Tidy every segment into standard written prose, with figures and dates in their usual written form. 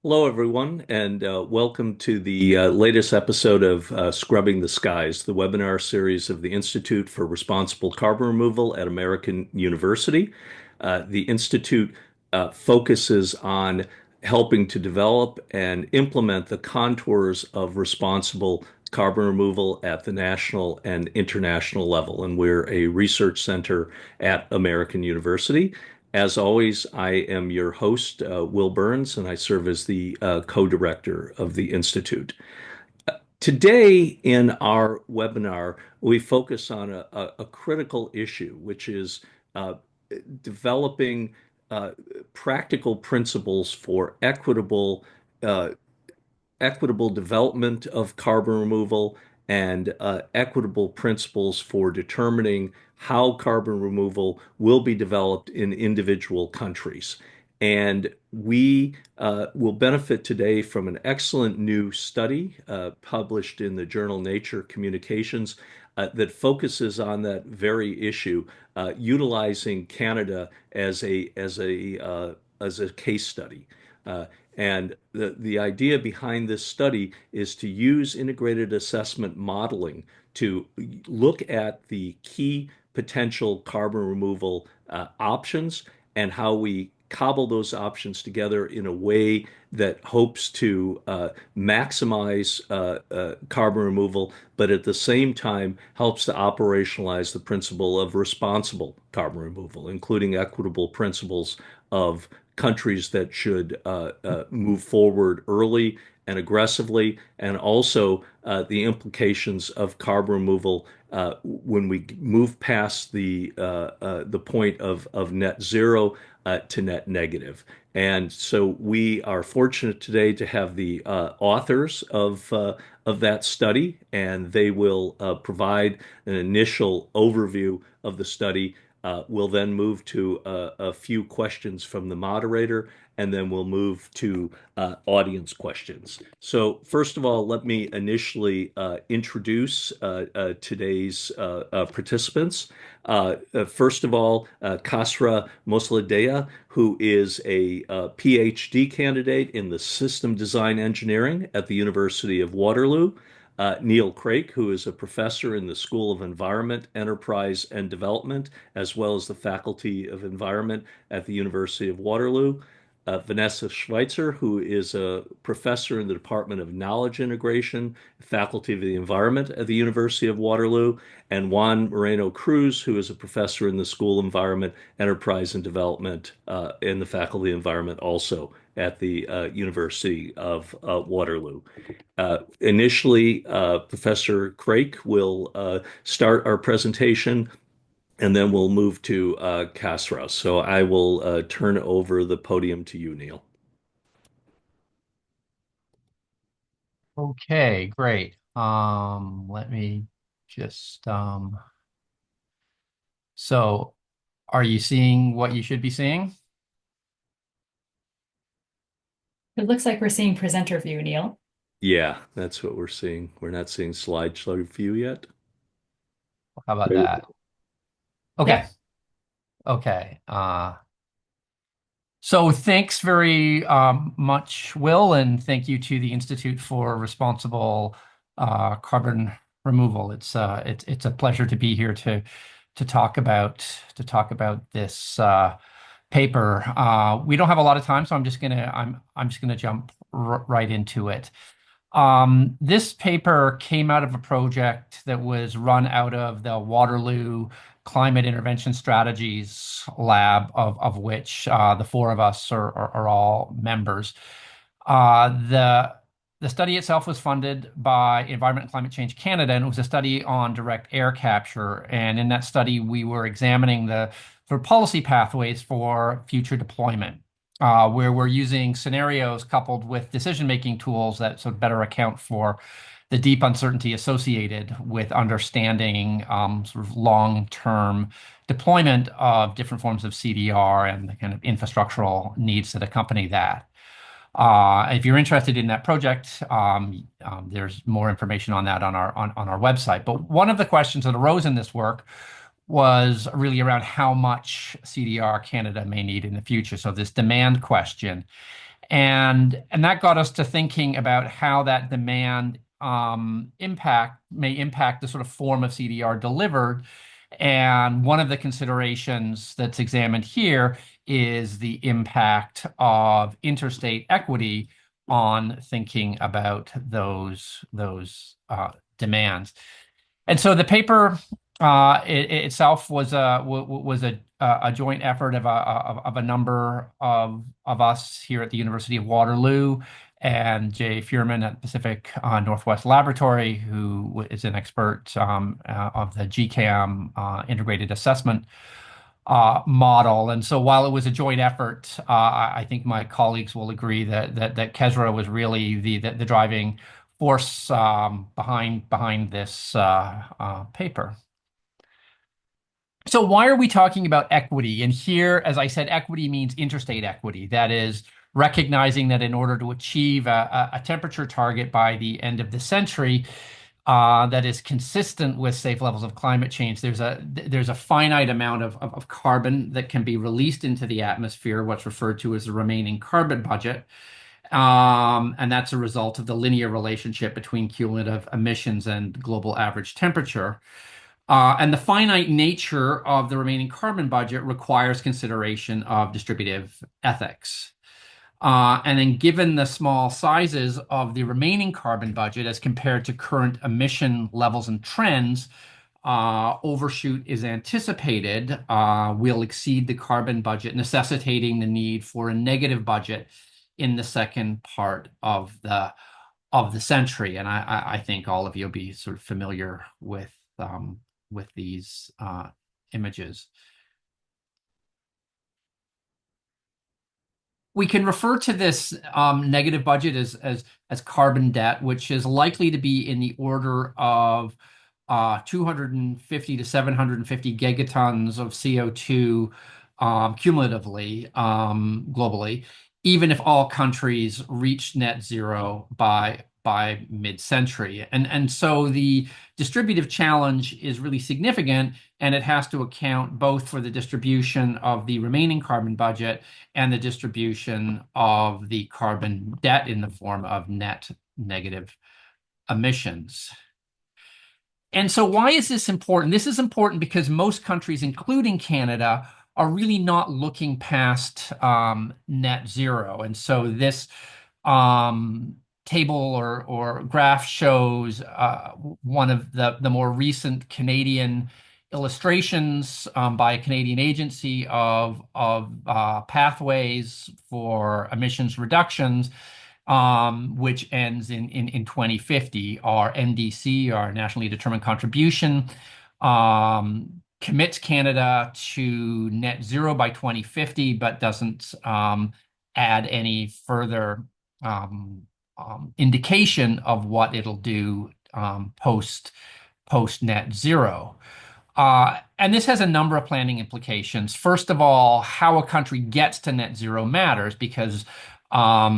Hello, everyone, and welcome to the latest episode of Scrubbing the Skies, the webinar series of the Institute for Responsible Carbon Removal at American University. The Institute focuses on helping to develop and implement the contours of responsible carbon removal at the national and international level, and we're a research center at American University. As always, I am your host, Will Burns, and I serve as the co-director of the Institute. Today, in our webinar, we focus on a critical issue, which is uh, developing uh, practical principles for uh, equitable development of carbon removal and equitable principles for determining how carbon removal will be developed in individual countries. And we will benefit today from an excellent new study published in the journal Nature Communications that focuses on that very issue, utilizing Canada as a case study. Uh, and the idea behind this study is to use integrated assessment modeling to look at the key potential carbon removal options and how we cobble those options together in a way that hopes to maximize carbon removal, but at the same time helps to operationalize the principle of responsible carbon removal, including equitable principles of countries that should move forward early and aggressively, and also the implications of carbon removal when we move past the point of net zero to net negative. And so we are fortunate today to have the authors of that study, and they will provide an initial overview of the study. We'll then move to a few questions from the moderator, and then we'll move to audience questions. So first of all, let me initially introduce today's participants. First of all, Kasra Mosladea, who is a PhD candidate in the system design engineering at the University of Waterloo. Neil Craik, who is a professor in the School of Environment, Enterprise, and Development, as well as the Faculty of Environment at the University of Waterloo. Vanessa Schweitzer, who is a professor in the Department of Knowledge Integration, Faculty of the Environment at the University of Waterloo, and Juan Moreno Cruz, who is a professor in the School of Environment, Enterprise, and Development in the Faculty of Environment also at the University of Waterloo. Initially, Professor Craik will start our presentation, and then we'll move to Kasra. So I will turn over the podium to you, Neil. Okay, great. Let me just so are you seeing what you should be seeing? It looks like we're seeing presenter view, Neil. Yeah, that's what we're seeing. We're not seeing slideshow view yet. How about There you that? go. Okay. Yep. Okay. So thanks very much, Will, and thank you to the Institute for Responsible Carbon Removal. It's a pleasure to be here to talk about this paper. We don't have a lot of time, so I'm just gonna jump right into it. This paper came out of a project that was run out of the Waterloo Climate Intervention Strategies Lab, of which the four of us are all members. The study itself was funded by Environment and Climate Change Canada, and it was a study on direct air capture. And in that study, we were examining the for policy pathways for future deployment, where we're using scenarios coupled with decision-making tools that sort of better account for the deep uncertainty associated with understanding sort of long-term deployment of different forms of CDR and the kind of infrastructural needs that accompany that. If you're interested in that project, there's more information on that on our website. But one of the questions that arose in this work was really around how much CDR Canada may need in the future. So this demand question. And that got us to thinking about how that demand may impact the sort of form of CDR delivered. And one of the considerations that's examined here is the impact of interstate equity on thinking about those demands. And so the paper itself was a joint effort of a number of us here at the University of Waterloo and Jay Fuhrman at Pacific Northwest Laboratory, who is an expert of the GCAM integrated assessment model. And so while it was a joint effort, I think my colleagues will agree that Kesra was really the driving force behind this paper. So why are we talking about equity? And here, as I said, equity means interstate equity. That is recognizing that in order to achieve a temperature target by the end of the century, that is consistent with safe levels of climate change. There's a finite amount of carbon that can be released into the atmosphere, what's referred to as the remaining carbon budget. And that's a result of the linear relationship between cumulative emissions and global average temperature. And the finite nature of the remaining carbon budget requires consideration of distributive ethics. And then given the small sizes of the remaining carbon budget as compared to current emission levels and trends, overshoot is anticipated will exceed the carbon budget, necessitating the need for a negative budget in the second part of the century. And I think all of you will be sort of familiar with these images. We can refer to this negative budget as carbon debt, which is likely to be in the order of 250 to 750 gigatons of CO2 cumulatively globally, even if all countries reach net zero by mid-century. And so the distributive challenge is really significant, and it has to account both for the distribution of the remaining carbon budget and the distribution of the carbon debt in the form of net negative emissions. And so why is this important? This is important because most countries, including Canada, are really not looking past net zero. And so this table or graph shows one of the more recent Canadian illustrations by a Canadian agency of pathways for emissions reductions, which ends in 2050. Our NDC, our nationally determined contribution, commits Canada to net zero by 2050, but doesn't add any further indication of what it'll do post net zero. And this has a number of planning implications. First of all, how a country gets to net zero matters because how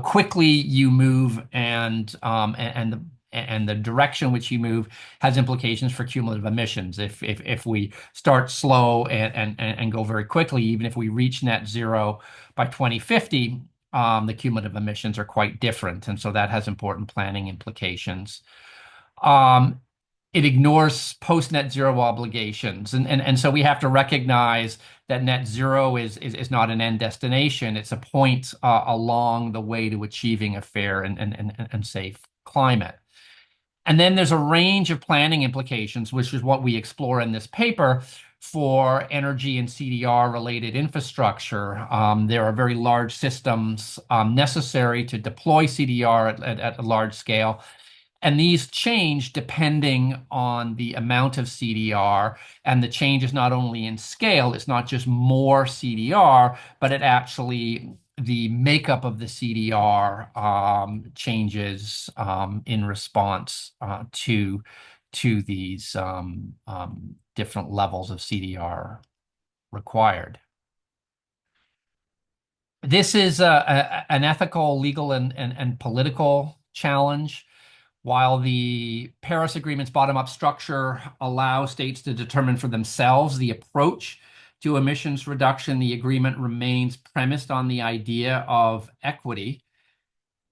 quickly you move and the direction which you move has implications for cumulative emissions. If we start slow and go very quickly, even if we reach net zero by 2050, the cumulative emissions are quite different. And so that has important planning implications. It ignores post-net zero obligations. And so we have to recognize that net zero is not an end destination. It's a point along the way to achieving a fair and safe climate. And then there's a range of planning implications, which is what we explore in this paper for energy and CDR related infrastructure. There are very large systems necessary to deploy CDR at a large scale. And these change depending on the amount of CDR. And the change is not only in scale, it's not just more CDR, but it actually, the makeup of the CDR changes in response to these different levels of CDR required. This is an ethical, legal, and political challenge. While the Paris Agreement's bottom-up structure allows states to determine for themselves the approach to emissions reduction, the agreement remains premised on the idea of equity.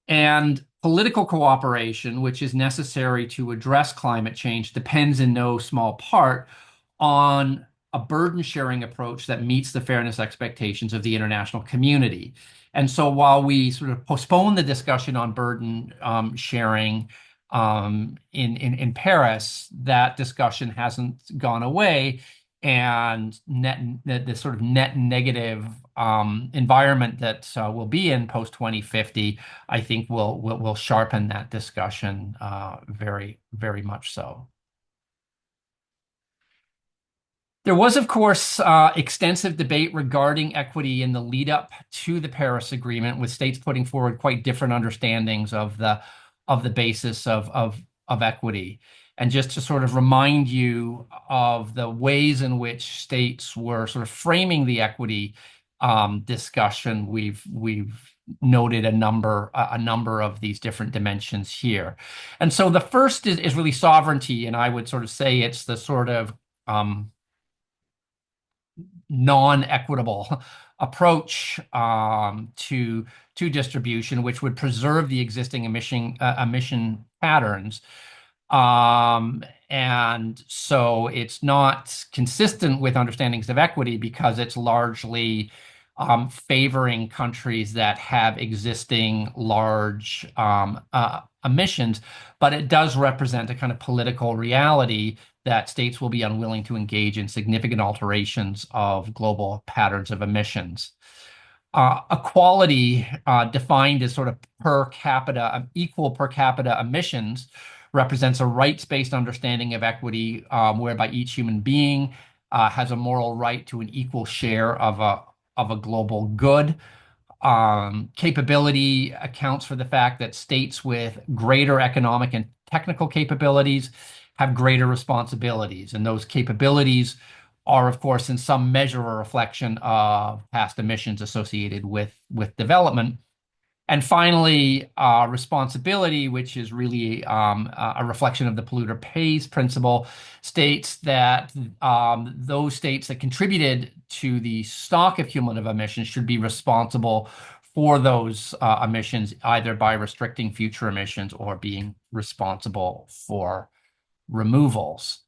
And political cooperation, which is necessary to address climate change, depends in no small part on a burden sharing approach that meets the fairness expectations of the international community. And so while we sort of postpone the discussion on burden sharing in Paris, that discussion hasn't gone away. And the sort of net negative environment that will be in post 2050, I think will sharpen that discussion very, very much so. There was, of course, extensive debate regarding equity in the lead up to the Paris Agreement, with states putting forward quite different understandings of the basis of equity. And just to sort of remind you of the ways in which states were sort of framing the equity discussion, we've noted a number of these different dimensions here. And so the first is really sovereignty, and I would sort of say it's the sort of non-equitable approach to distribution, which would preserve the existing emission patterns. And so it's not consistent with understandings of equity because it's largely favoring countries that have existing large emissions, but it does represent a kind of political reality that states will be unwilling to engage in significant alterations of global patterns of emissions. Equality, defined as sort of per capita, equal per capita emissions, represents a rights-based understanding of equity, whereby each human being has a moral right to an equal share of a global good. Capability accounts for the fact that states with greater economic and technical capabilities have greater responsibilities, and those capabilities are, of course, in some measure a reflection of past emissions associated with development. And finally, responsibility, which is really a reflection of the polluter pays principle, states that those states that contributed to the stock of cumulative emissions should be responsible for those emissions, either by restricting future emissions or being responsible for removals.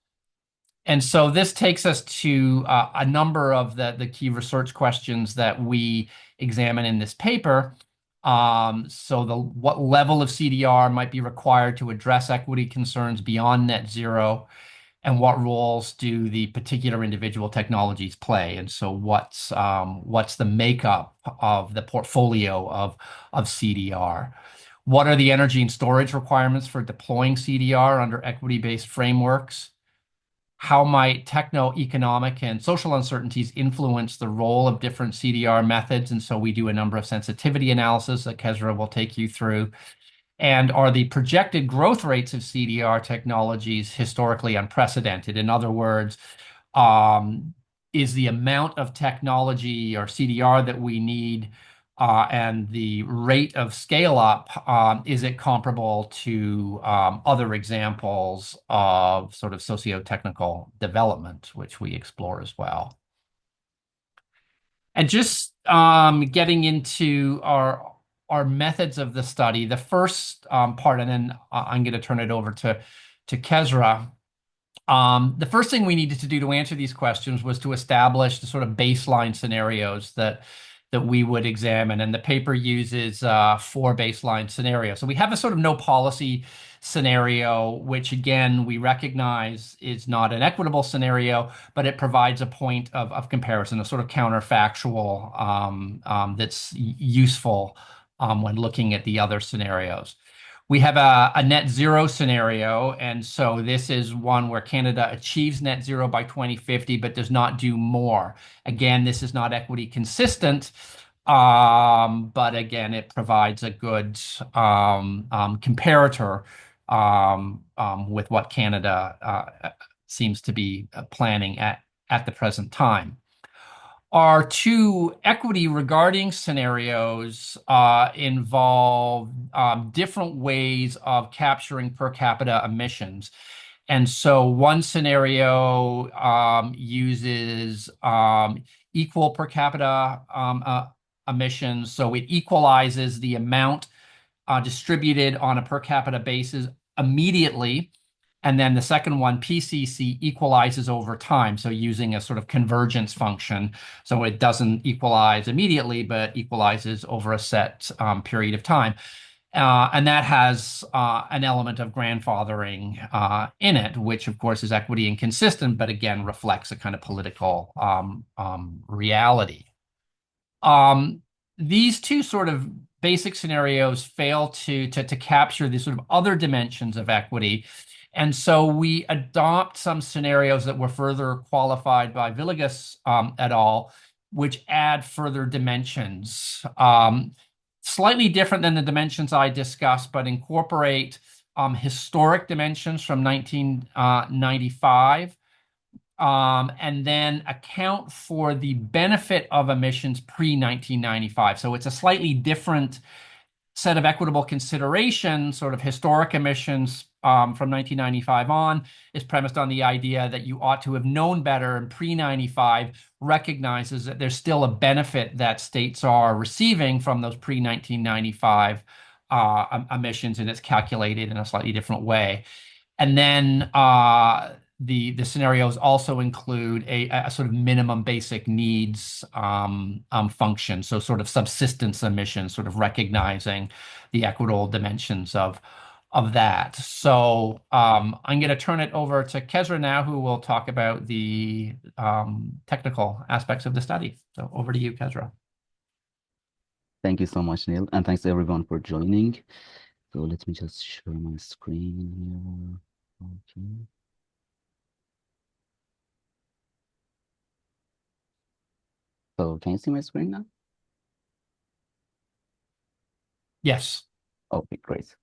And so this takes us to a number of the key research questions that we examine in this paper. So what level of CDR might be required to address equity concerns beyond net zero, and what roles do the particular individual technologies play? And so what's the makeup of the portfolio of CDR? What are the energy and storage requirements for deploying CDR under equity-based frameworks? How might techno-economic and social uncertainties influence the role of different CDR methods? And so we do a number of sensitivity analysis that Kezra will take you through. And are the projected growth rates of CDR technologies historically unprecedented? In other words, is the amount of technology or CDR that we need and the rate of scale up, is it comparable to other examples of sort of socio-technical development, which we explore as well. And just getting into our methods of the study, the first part, and then I'm going to turn it over to Kezra. The first thing we needed to do to answer these questions was to establish the sort of baseline scenarios that we would examine, and the paper uses 4 baseline scenarios. So we have a sort of no policy scenario, which again we recognize is not an equitable scenario, but it provides a point of comparison, a sort of counterfactual that's useful when looking at the other scenarios. We have a net zero scenario, and so this is one where Canada achieves net zero by 2050, but does not do more. Again, this is not equity consistent, but again, it provides a good comparator with what Canada seems to be planning at the present time. Our 2 equity regarding scenarios involve different ways of capturing per capita emissions. And so one scenario uses equal per capita emissions. So it equalizes the amount distributed on a per capita basis immediately. And then the second one, PCC, equalizes over time. So using a sort of convergence function. So it doesn't equalize immediately, but equalizes over a set period of time. And that has an element of grandfathering in it, which of course is equity inconsistent, but again reflects a kind of political reality. Um, these two sort of basic scenarios fail to capture the sort of other dimensions of equity. And so we adopt some scenarios that were further qualified by Villegas et al., which add further dimensions. Slightly different than the dimensions I discussed, but incorporate historic dimensions from 1995, and then account for the benefit of emissions pre-1995. So it's a slightly different set of equitable considerations. Sort of historic emissions from 1995 on is premised on the idea that you ought to have known better, and pre-95 recognizes that there's still a benefit that states are receiving from those pre-1995 emissions, and it's calculated in a slightly different way. And then the scenarios also include a sort of minimum basic needs function, so sort of subsistence emissions, sort of recognizing the equitable dimensions of that. So I'm going to turn it over to Kezra now, who will talk about the technical aspects of the study. So over to you, Kezra. Thank you so much, Neil, and thanks everyone for joining. So let me just share my screen here. Okay. So can you see my screen now? Yes. Okay, great.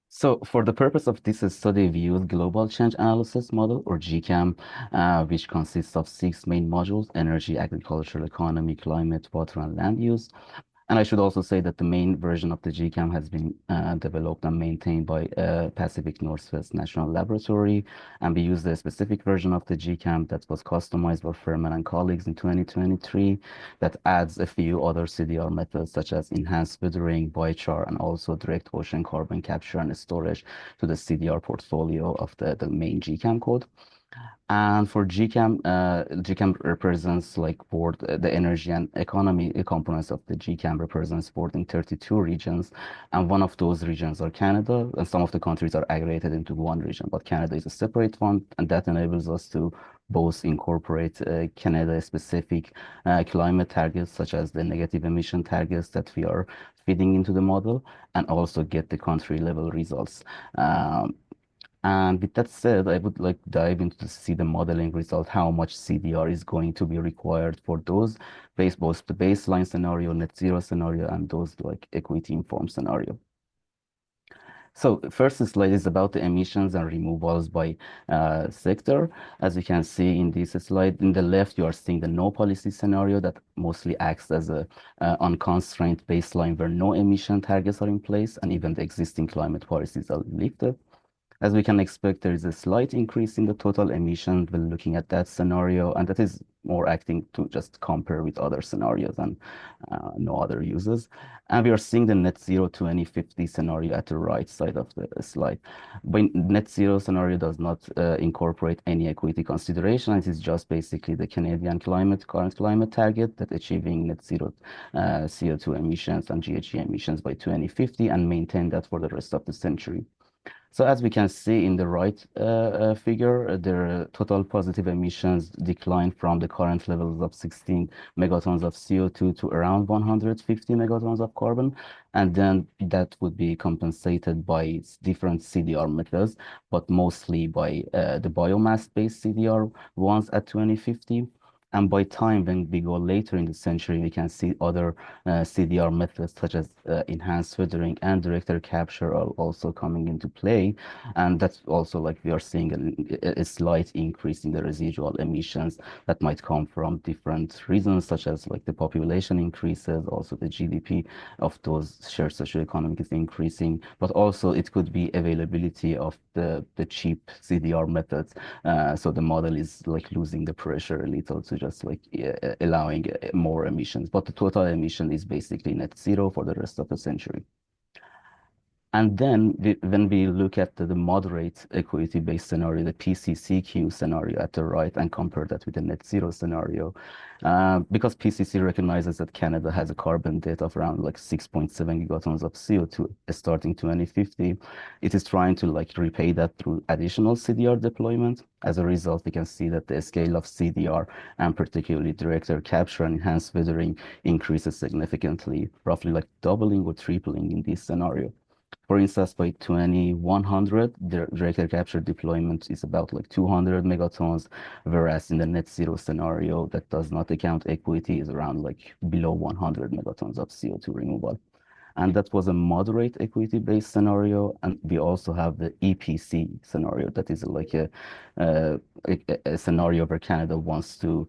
So for the purpose of this study, we use Global Change Analysis Model, or GCAM, which consists of 6 main modules: energy, agricultural economy, climate, water, and land use. And I should also say that the main version of the GCAM has been developed and maintained by Pacific Northwest National Laboratory. And we used a specific version of the GCAM that was customized by Furman and colleagues in 2023 that adds a few other CDR methods such as enhanced weathering, biochar, and also direct ocean carbon capture and storage to the CDR portfolio of the main GCAM code. And for GCAM, GCAM represents like board, the energy and economy components of the GCAM represents board in 32 regions. And one of those regions are Canada, and some of the countries are aggregated into one region, but Canada is a separate one. And that enables us to both incorporate Canada-specific climate targets, such as the negative emission targets that we are feeding into the model, and also get the country level results. And with that said, I would like to dive into to see the modeling result, how much CDR is going to be required for those both the baseline scenario, net zero scenario, and those like equity informed scenario. So first slide is about the emissions and removals by sector. As you can see in this slide, in the left, you are seeing the no policy scenario that mostly acts as a unconstrained baseline where no emission targets are in place and even the existing climate policies are lifted. As we can expect, there is a slight increase in the total emission when looking at that scenario, and that is more acting to just compare with other scenarios and no other uses. And we are seeing the net zero 2050 scenario at the right side of the slide. When net zero scenario does not incorporate any equity consideration, it is just basically the Canadian current climate target that achieving net zero CO2 emissions and GHG emissions by 2050 and maintain that for the rest of the century. So as we can see in the right figure, the total positive emissions decline from the current levels of 16 megatons of CO2 to around 150 megatons of carbon. And then that would be compensated by different CDR methods, but mostly by the biomass-based CDR ones at 2050. And by time, when we go later in the century, we can see other CDR methods such as enhanced filtering and direct air capture are also coming into play. And that's also like we are seeing a slight increase in the residual emissions that might come from different reasons, such as like the population increases, also the GDP of those shared socioeconomic is increasing, but also it could be availability of the cheap CDR methods, so the model is like losing the pressure a little to just like allowing more emissions. But the total emission is basically net zero for the rest of the century. And then when we look at the moderate equity-based scenario, the PCCQ scenario at the right, and compare that with the net zero scenario, because PCC recognizes that Canada has a carbon debt of around like 6.7 gigatons of CO2 starting 2050, it is trying to like repay that through additional CDR deployment. As a result, we can see that the scale of CDR and particularly direct air capture and enhanced weathering increases significantly, roughly like doubling or tripling in this scenario. For instance, by 2100, the direct air capture deployment is about like 200 megatons, whereas in the net zero scenario that does not account equity is around like below 100 megatons of CO2 removal. And that was a moderate equity-based scenario. And we also have the EPC scenario that is like uh, a scenario where Canada wants to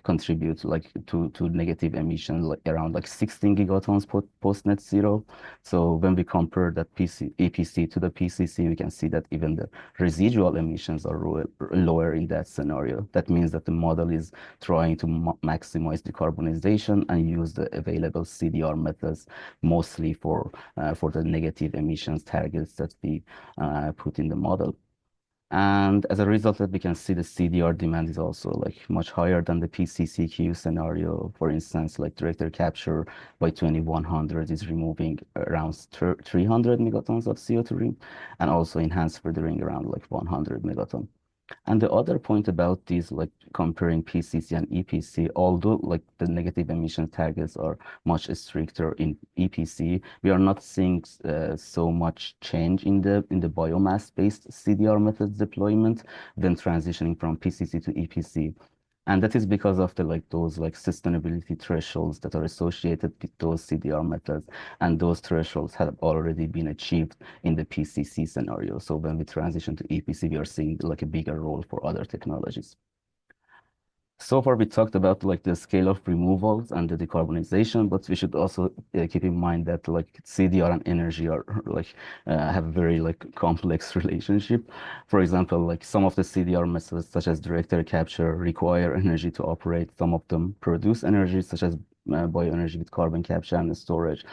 contribute like to negative emissions like around like 16 gigatons post net zero. So when we compare that EPC to the PCC, we can see that even the residual emissions are lower in that scenario. That means that the model is trying to maximize decarbonization and use the available CDR methods mostly for the negative emissions targets that we put in the model. And as a result, that we can see the CDR demand is also like much higher than the PCCQ scenario. For instance, like direct air capture by 2100 is removing around 300 megatons of CO2, and also enhanced filtering around like 100 megatons. And the other point about these, like comparing PCC and EPC, although like the negative emission targets are much stricter in EPC, we are not seeing so much change in the biomass-based CDR methods deployment when transitioning from PCC to EPC. And that is because of the like those like sustainability thresholds that are associated with those CDR methods, and those thresholds have already been achieved in the PCC scenario. So when we transition to EPC, we are seeing like a bigger role for other technologies. So far, we talked about like the scale of removals and the decarbonization, but we should also keep in mind that like CDR and energy are like have a very like complex relationship. For example, like some of the CDR methods, such as direct air capture, require energy to operate. Some of them produce energy, such as bioenergy with carbon capture and storage.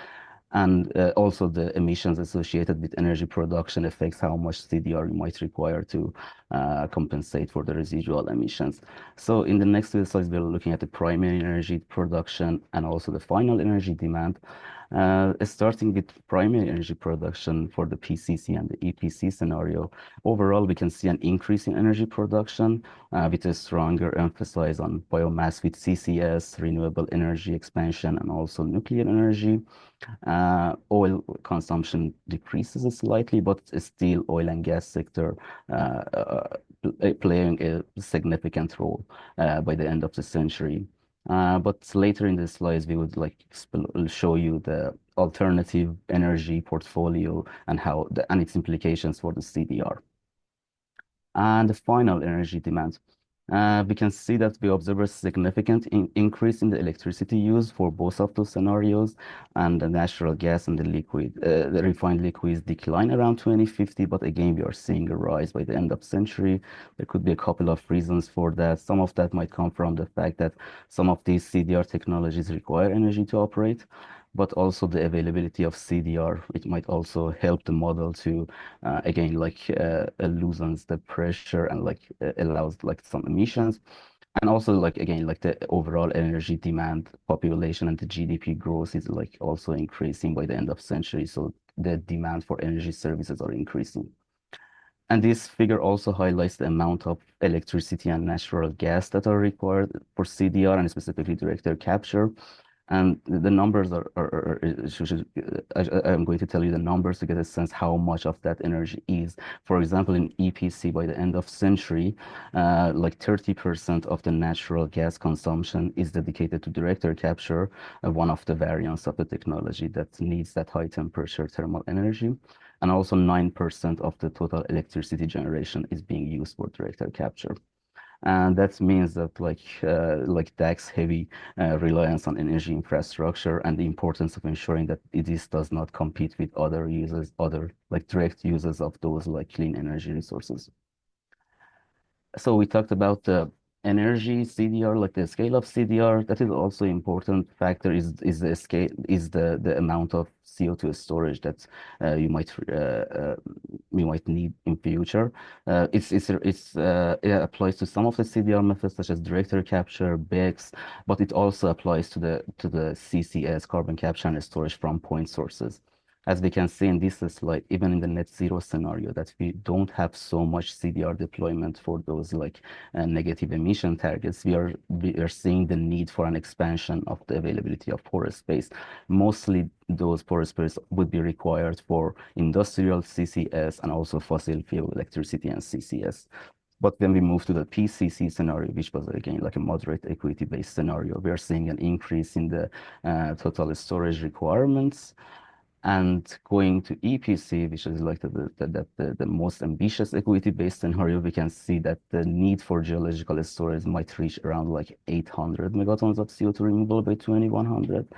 And also the emissions associated with energy production affects how much CDR you might require to compensate for the residual emissions. So in the next two slides, we're looking at the primary energy production and also the final energy demand. Starting with primary energy production for the PCC and the EPC scenario, overall, we can see an increase in energy production with a stronger emphasis on biomass with CCS, renewable energy expansion, and also nuclear energy. Oil consumption decreases slightly, but still oil and gas sector playing a significant role by the end of the century. But later in the slides, we would like show you the alternative energy portfolio and and its implications for the CDR. And the final energy demand. We can see that we observe a significant increase in the electricity use for both of those scenarios, and the natural gas and the refined liquids decline around 2050. But again, we are seeing a rise by the end of century. There could be a couple of reasons for that. Some of that might come from the fact that some of these CDR technologies require energy to operate, but also the availability of CDR. It might also help the model to, again, like loosens the pressure and like allows like some emissions. And also like, again, like the overall energy demand population and the GDP growth is like also increasing by the end of century. So the demand for energy services are increasing. And this figure also highlights the amount of electricity and natural gas that are required for CDR and specifically direct air capture. And the numbers I'm going to tell you the numbers to get a sense how much of that energy is. For example, in EPC, by the end of century, like 30% of the natural gas consumption is dedicated to direct air capture, one of the variants of the technology that needs that high temperature thermal energy. And also 9% of the total electricity generation is being used for direct air capture. And that means that like tax heavy reliance on energy infrastructure and the importance of ensuring that this does not compete with other uses, other like direct uses of those like clean energy resources. So we talked about the energy CDR, like the scale of CDR. That is also important factor is the scale is the amount of CO2 storage that you might need in future. It applies to some of the CDR methods such as direct air capture, BECS, but it also applies to the CCS, carbon capture and storage from point sources. As we can see in this slide, even in the net zero scenario, that we don't have so much CDR deployment for those like negative emission targets, we are seeing the need for an expansion of the availability of porous space. Mostly those porous space would be required for industrial CCS and also fossil fuel electricity and CCS. But when we move to the PCC scenario, which was again like a moderate equity-based scenario, we are seeing an increase in the total storage requirements. And going to EPC, which is like the most ambitious equity-based scenario, we can see that the need for geological storage might reach around like 800 megatons of CO2 removal by 2100.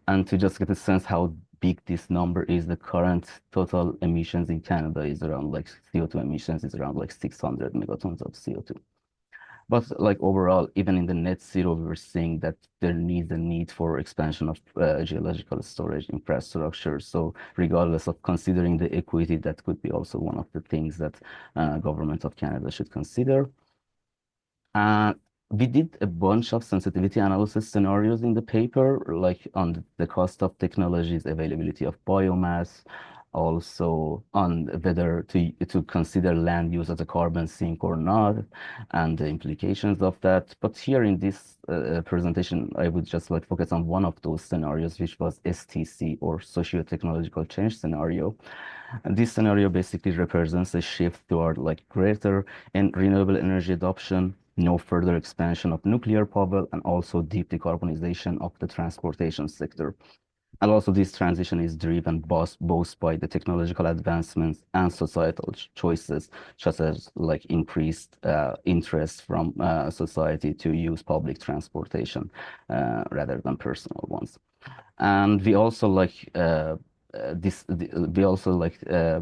And to just get a sense how big this number is, the current total emissions in Canada is around like CO2 emissions is around like 600 megatons of CO2. But like overall, even in the net zero, we were seeing that there is a need for expansion of geological storage infrastructure. So regardless of considering the equity, that could be also one of the things that government of Canada should consider. Uh, we did a bunch of sensitivity analysis scenarios in the paper, like on the cost of technologies, availability of biomass, also on whether to consider land use as a carbon sink or not, and the implications of that. But here in this presentation, I would just like focus on one of those scenarios, which was STC or socio-technological change scenario. And this scenario basically represents a shift toward like greater and renewable energy adoption, no further expansion of nuclear power, and also deep decarbonization of the transportation sector. And also this transition is driven both by the technological advancements and societal choices, such as like increased interest from society to use public transportation rather than personal ones. And we also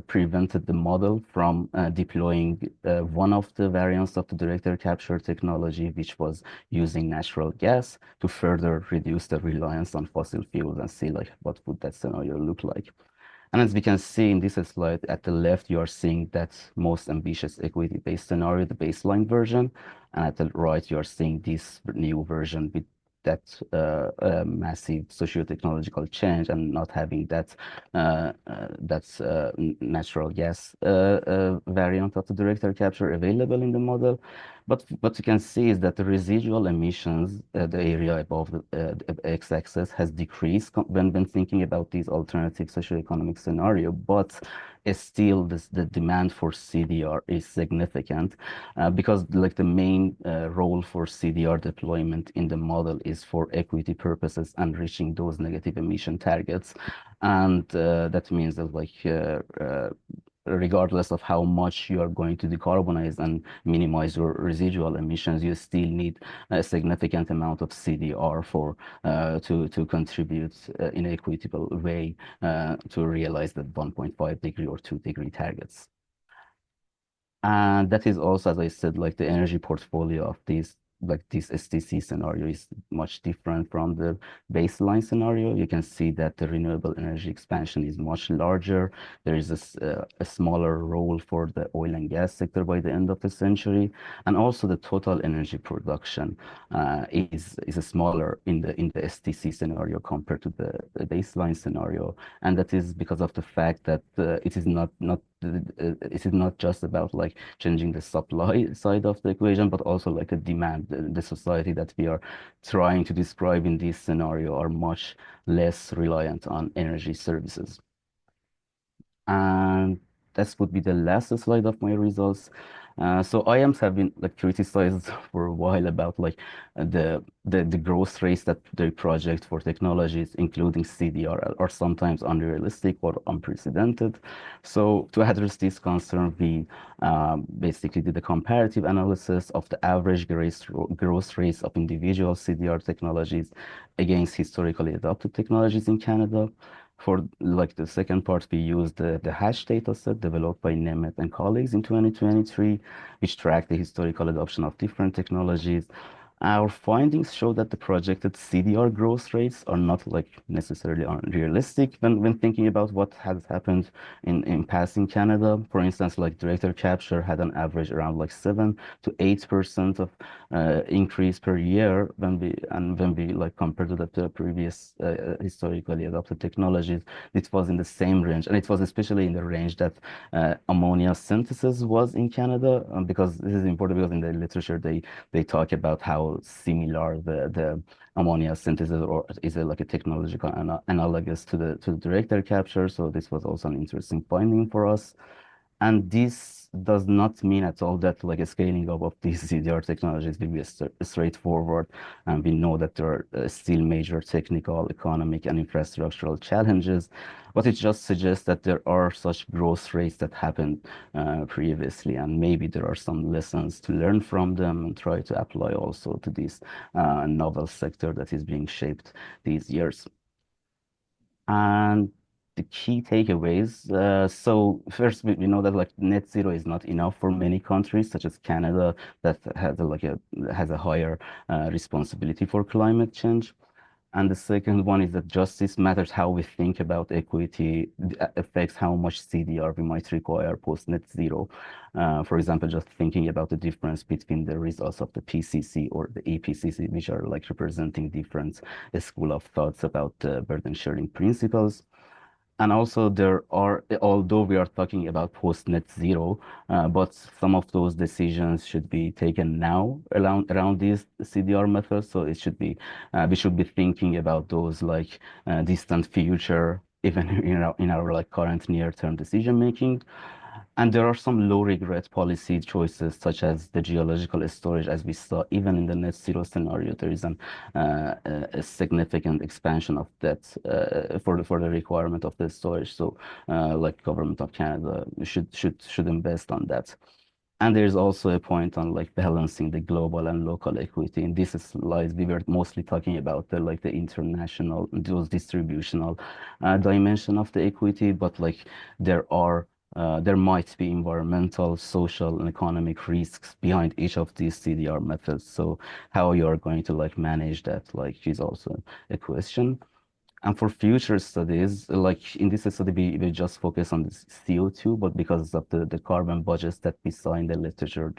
prevented the model from deploying one of the variants of the direct air capture technology, which was using natural gas to further reduce the reliance on fossil fuels and see like what would that scenario look like. And as we can see in this slide, at the left, you are seeing that most ambitious equity-based scenario, the baseline version. And at the right, you are seeing this new version with that massive socio-technological change and not having that natural gas variant of the direct air capture available in the model. But what you can see is that the residual emissions, the area above the x-axis, has decreased when thinking about these alternative socioeconomic scenario. But still, the demand for CDR is significant because like the main role for CDR deployment in the model is for equity purposes and reaching those negative emission targets. And that means that regardless of how much you are going to decarbonize and minimize your residual emissions, you still need a significant amount of CDR for to contribute in an equitable way to realize that 1.5 degree or 2 degree targets. And that is also, as I said, like the energy portfolio of these, like this STC scenario is much different from the baseline scenario. You can see that the renewable energy expansion is much larger. There is a smaller role for the oil and gas sector by the end of the century. And also the total energy production is smaller in the STC scenario compared to the baseline scenario. And that is because of the fact that it is not it is not just about like changing the supply side of the equation, but also like a demand. The society that we are trying to describe in this scenario are much less reliant on energy services. And that would be the last slide of my results. So IAMs have been like criticized for a while about like the growth rates that they project for technologies, including CDR, are sometimes unrealistic or unprecedented. So to address this concern, we basically did a comparative analysis of the average growth rates of individual CDR technologies against historically adopted technologies in Canada. For like the second part, we used the hash data set developed by Nemeth and colleagues in 2023, which tracked the historical adoption of different technologies. Our findings show that the projected CDR growth rates are not like necessarily unrealistic when thinking about what has happened in past in Canada. For instance, like director capture had an average around like 7 to 8% of increase per year when we like compared to the previous historically adopted technologies, it was in the same range, and it was especially in the range that ammonia synthesis was in Canada, because this is important because in the literature they talk about how similar the ammonia synthesis or is like a technological analogous to the direct air capture. So this was also an interesting finding for us. And this does not mean at all that like a scaling up of these CDR technologies will be straightforward. And we know that there are still major technical, economic, and infrastructural challenges. But it just suggests that there are such growth rates that happened previously, and maybe there are some lessons to learn from them and try to apply also to this novel sector that is being shaped these years. And the key takeaways. So first, we know that like net zero is not enough for many countries, such as Canada, that has a higher responsibility for climate change. And the second one is that justice matters. How we think about equity affects how much CDR we might require post net zero. For example, just thinking about the difference between the results of the PCC or the EPCC, which are like representing different school of thoughts about burden sharing principles. And also there are, although we are talking about post net zero, but some of those decisions should be taken now around these CDR methods. So it should be, we should be thinking about those like distant future, even in our like current near-term decision making. And there are some low regret policy choices, such as the geological storage, as we saw even in the net zero scenario. There is a significant expansion of that for the requirement of the storage. So, like government of Canada should invest on that. And there's also a point on like balancing the global and local equity. In this slide, we were mostly talking about the like the international, those distributional dimension of the equity, but like there are there might be environmental, social, and economic risks behind each of these CDR methods. So how you are going to like manage that like is also a question. And for future studies, like in this study, we just focus on the CO2, but because of the carbon budgets that we saw in the literature,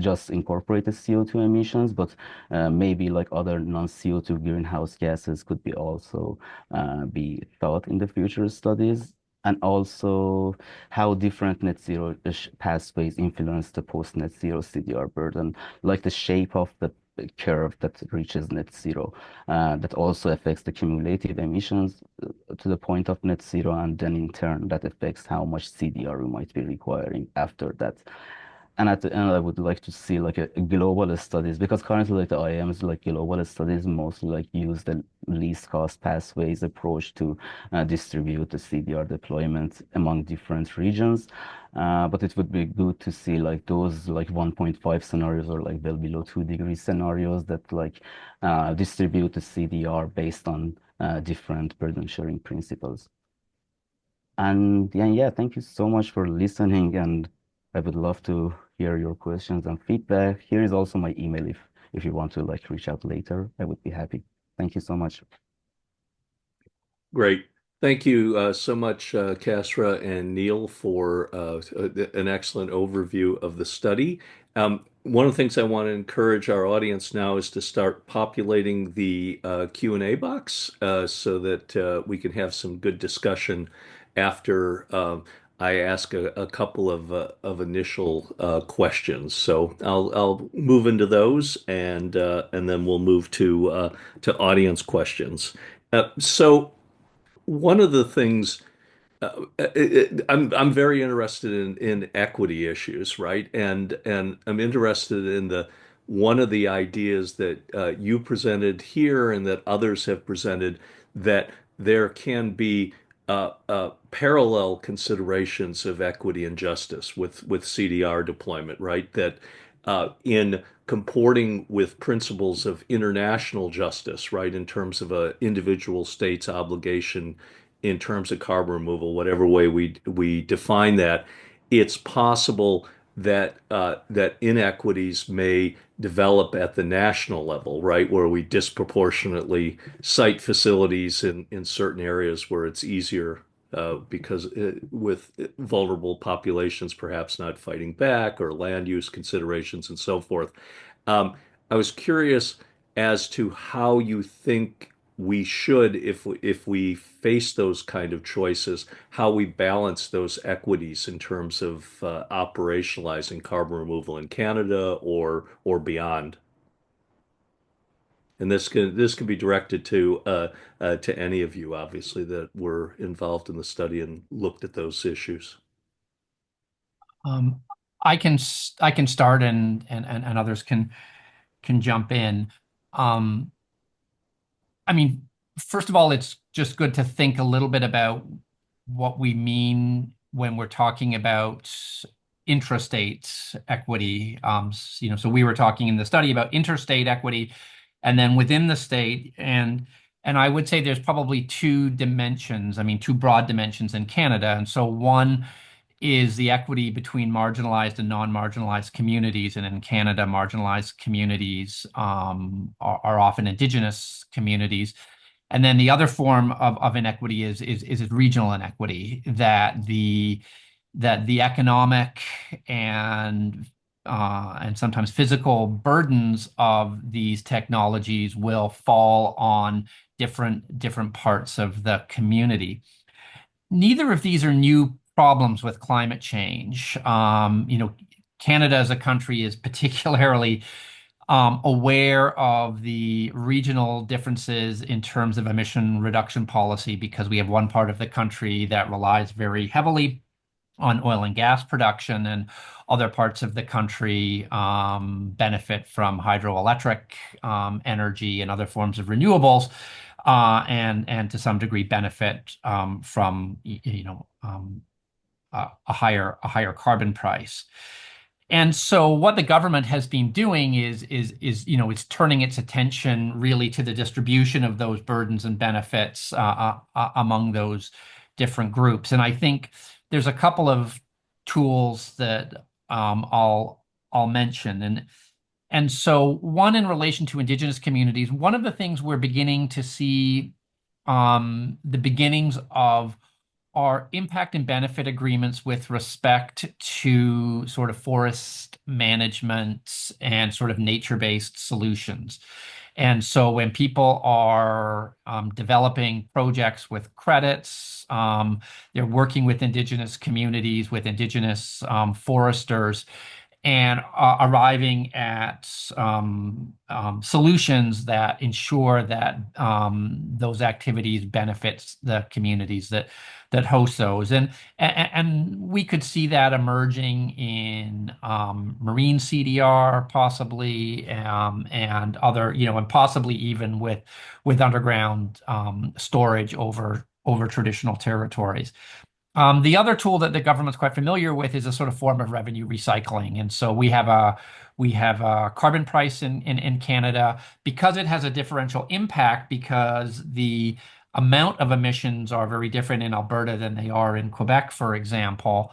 just incorporate the CO2 emissions, but maybe like other non-CO2 greenhouse gases could be also be thought in the future studies. And also how different net zero pathways influence the post net zero CDR burden, like the shape of the curve that reaches net zero that also affects the cumulative emissions to the point of net zero, and then in turn that affects how much CDR we might be requiring after that. And at the end, I would like to see like a global studies, because currently like the IAMs like global studies mostly like use the least cost pathways approach to distribute the CDR deployment among different regions. But it would be good to see like those like 1.5 scenarios or like well below 2 degree scenarios that like distribute the CDR based on different burden sharing principles. And yeah, thank you so much for listening, and I would love to hear your questions and feedback. Here is also my email if you want to like reach out later. I would be happy. Thank you so much. Great. Thank you so much, Kasra and Neil, for an excellent overview of the study. One of the things I want to encourage our audience now is to start populating the Q&A box so that we can have some good discussion after. I ask a couple of initial questions. So I'll move into those, and then we'll move to audience questions. So one of the things I'm very interested in equity issues, right? And I'm interested in the one of the ideas that you presented here and that others have presented, that there can be parallel considerations of equity and justice with CDR deployment, right? That in comporting with principles of international justice, right, in terms of a individual state's obligation in terms of carbon removal, whatever way we define that, it's possible that that inequities may develop at the national level, right, where we disproportionately site facilities in certain areas where it's easier because with vulnerable populations perhaps not fighting back or land use considerations and so forth. I was curious as to how you think we should, if we face those kind of choices, how we balance those equities in terms of operationalizing carbon removal in Canada or beyond. And this can be directed to any of you, obviously, that were involved in the study and looked at those issues. Um, I can start and others can jump in. Um, I mean, first of all, it's just good to think a little bit about what we mean when we're talking about intrastate equity. So we were talking in the study about interstate equity, and then within the state, and I would say there's probably two dimensions. I mean, two broad dimensions in Canada, and so one is the equity between marginalized and non-marginalized communities. And in Canada, marginalized communities are often Indigenous communities. And then the other form of inequity is regional inequity, that the economic and sometimes physical burdens of these technologies will fall on different parts of the community. Neither of these are new problems with climate change. Canada as a country is particularly aware of the regional differences in terms of emission reduction policy because we have one part of the country that relies very heavily on oil and gas production, and other parts of the country benefit from hydroelectric energy and other forms of renewables, and to some degree benefit from a higher carbon price. And so what the government has been doing is turning its attention really to the distribution of those burdens and benefits among those different groups. And I think there's a couple of tools that I'll mention. And so one in relation to Indigenous communities, one of the things we're beginning to see the beginnings of are impact and benefit agreements with respect to sort of forest management and sort of nature-based solutions. And so when people are developing projects with credits, they're working with Indigenous communities, with Indigenous foresters, and arriving at solutions that ensure that those activities benefits the communities that host those. And we could see that emerging in marine CDR possibly, and other, and possibly even with underground storage over traditional territories. The other tool that the government's quite familiar with is a sort of form of revenue recycling. And so we have a carbon price in Canada because it has a differential impact, because the amount of emissions are very different in Alberta than they are in Quebec, for example.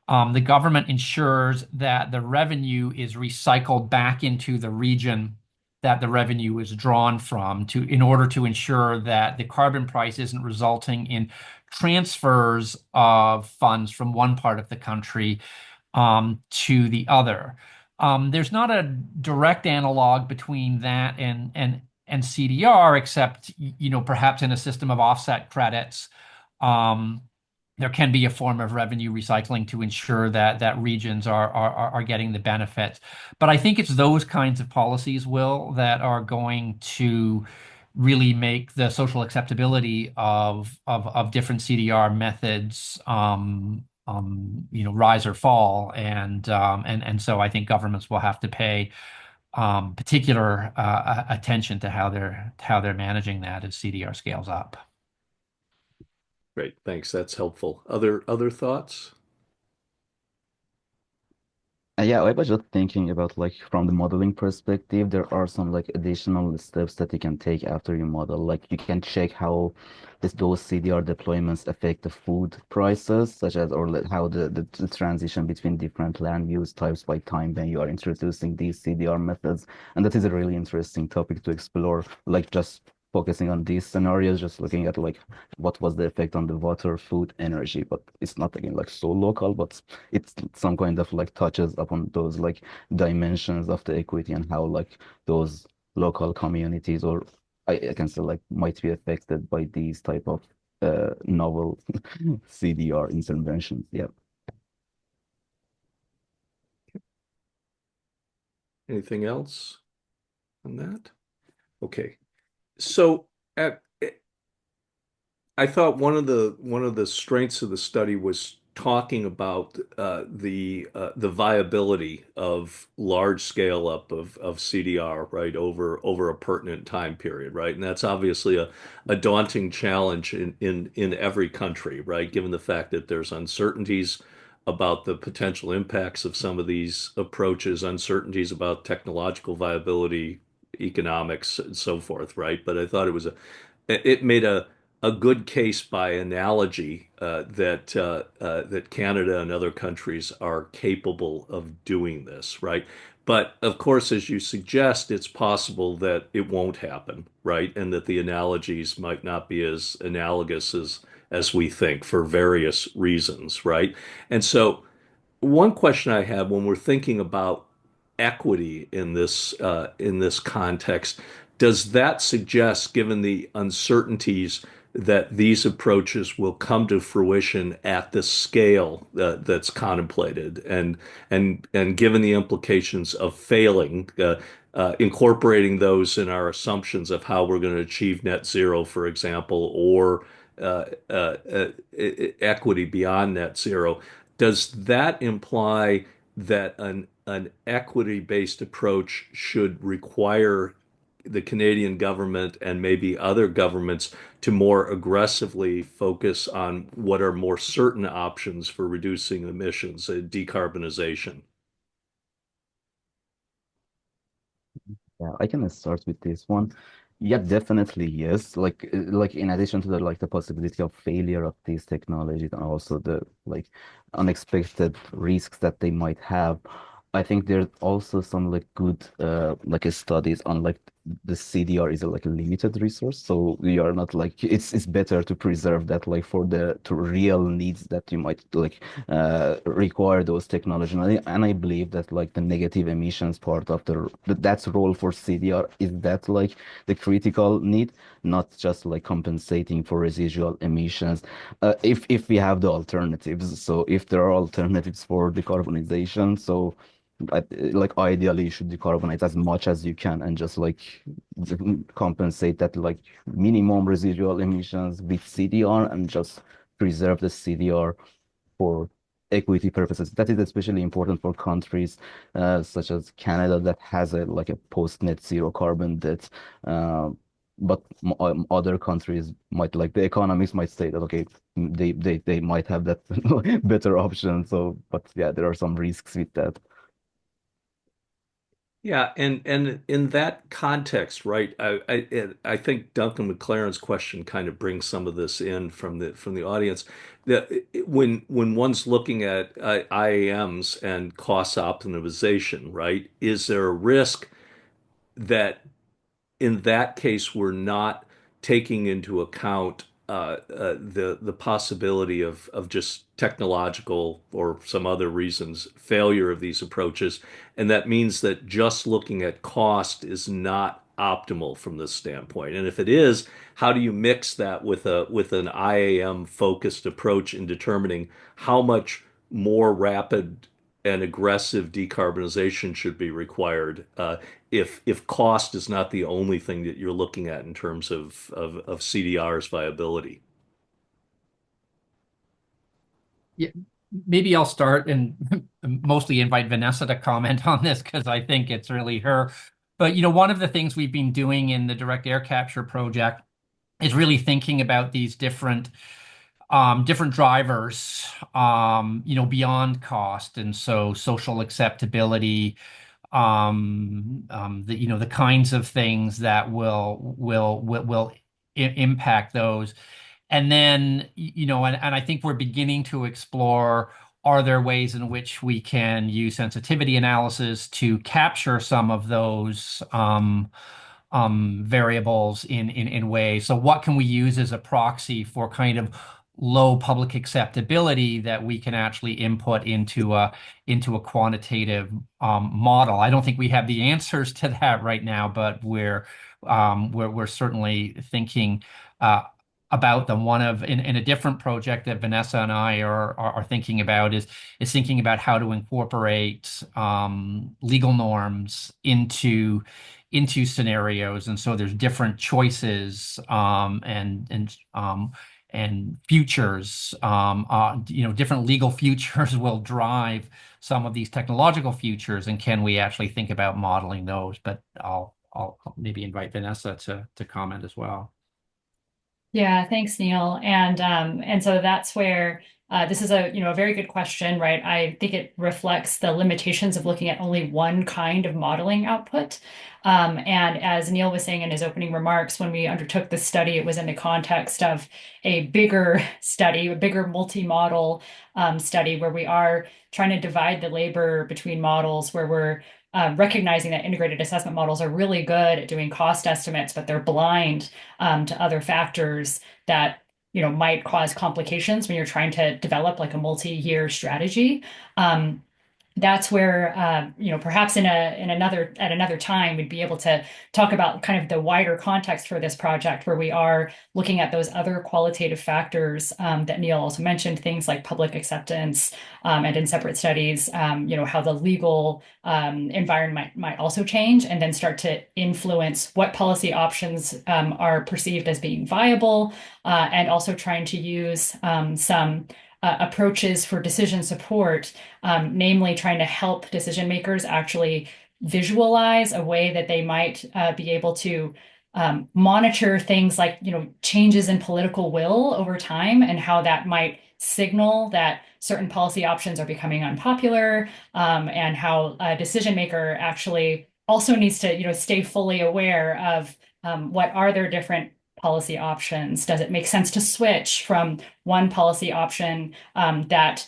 The government ensures that the revenue is recycled back into the region that the revenue is drawn from, in order to ensure that the carbon price isn't resulting in transfers of funds from one part of the country to the other. There's not a direct analog between that and CDR, except perhaps in a system of offset credits. there can be a form of revenue recycling to ensure that regions are getting the benefits. But I think it's those kinds of policies, Will, that are going to really make the social acceptability of different CDR methods rise or fall. And so I think governments will have to pay particular attention to how they're managing that as CDR scales up. Great, thanks. That's helpful. Other thoughts? Yeah, I was just thinking about like from the modeling perspective, there are some like additional steps that you can take after you model. Like you can check how those CDR deployments affect the food prices, such as or like how the transition between different land use types by time when you are introducing these CDR methods. And that is a really interesting topic to explore, like just focusing on these scenarios, just looking at like what was the effect on the water, food, energy. But it's not again like so local, but it's some kind of like touches upon those like dimensions of the equity and how like those local communities or I can say like might be affected by these type of novel CDR interventions. Yeah. Anything else on that? Okay. So at, I thought one of the strengths of the study was talking about the viability of large scale up of CDR, right, over a pertinent time period, right? And that's obviously a daunting challenge in every country, right? Given the fact that there's uncertainties about the potential impacts of some of these approaches, uncertainties about technological viability, economics, and so forth, right? But I thought it made a good case by analogy that Canada and other countries are capable of doing this, right? But of course, as you suggest, it's possible that it won't happen, right? And that the analogies might not be as analogous as we think for various reasons, right? And so one question I have when we're thinking about equity in this context, does that suggest, given the uncertainties, that these approaches will come to fruition at the scale that's contemplated, and given the implications of failing, incorporating those in our assumptions of how we're going to achieve net zero, for example, or equity beyond net zero? Does that imply that an equity-based approach should require the Canadian government and maybe other governments to more aggressively focus on what are more certain options for reducing emissions, decarbonization? Yeah, I can start with this one. Yeah, definitely yes. Like in addition to the like the possibility of failure of these technologies and also the like unexpected risks that they might have, I think there's also some like good studies on like the CDR is a, like a limited resource, so we are not like it's better to preserve that like for the to real needs that you might like require those technology. And I believe that like the negative emissions part of that's role for CDR is that like the critical need, not just like compensating for residual emissions. If we have the alternatives, so if there are alternatives for decarbonization, so like ideally you should decarbonize as much as you can and just like compensate that like minimum residual emissions with CDR and just preserve the CDR for equity purposes. That is especially important for countries such as Canada that has a like a post net zero carbon debt. Uh, but other countries might like the economists might say that okay, they might have that better option. So, but yeah, there are some risks with that. Yeah, and in that context, right? I think Duncan McLaren's question kind of brings some of this in from the audience. That when one's looking at IAMs and cost optimization, right? Is there a risk that in that case, we're not taking into account the possibility of just technological or some other reasons failure of these approaches, and that means that just looking at cost is not optimal from this standpoint? And if it is, how do you mix that with a with an IAM focused approach in determining how much more rapid and aggressive decarbonization should be required if cost is not the only thing that you're looking at in terms of CDR's viability? Yeah, maybe I'll start and mostly invite Vanessa to comment on this because I think it's really her. But one of the things we've been doing in the direct air capture project is really thinking about these different drivers, beyond cost, and so social acceptability, the kinds of things that will impact those. And then, and I think we're beginning to explore, are there ways in which we can use sensitivity analysis to capture some of those variables in ways. So what can we use as a proxy for kind of low public acceptability that we can actually input into a quantitative model? I don't think we have the answers to that right now, but we're certainly thinking about them. One of in a different project that Vanessa and I are thinking about is thinking about how to incorporate legal norms into scenarios, and so there's different choices and futures. Different legal futures will drive some of these technological futures, and can we actually think about modeling those? But I'll maybe invite Vanessa to comment as well. Yeah, thanks, Neil. And so that's where this is a very good question, right? I think it reflects the limitations of looking at only one kind of modeling output. And as Neil was saying in his opening remarks, when we undertook this study, it was in the context of a bigger study, a bigger multi-model study where we are trying to divide the labor between models, where we're recognizing that integrated assessment models are really good at doing cost estimates, but they're blind to other factors that might cause complications when you're trying to develop like a multi-year strategy. That's where perhaps at another time we'd be able to talk about kind of the wider context for this project, where we are looking at those other qualitative factors that Neil also mentioned, things like public acceptance, and in separate studies, how the legal environment might also change, and then start to influence what policy options are perceived as being viable, and also trying to use some approaches for decision support, namely trying to help decision makers actually visualize a way that they might be able to monitor things like changes in political will over time, and how that might signal that certain policy options are becoming unpopular, and how a decision maker actually also needs to stay fully aware of what are their different policy options. Does it make sense to switch from one policy option that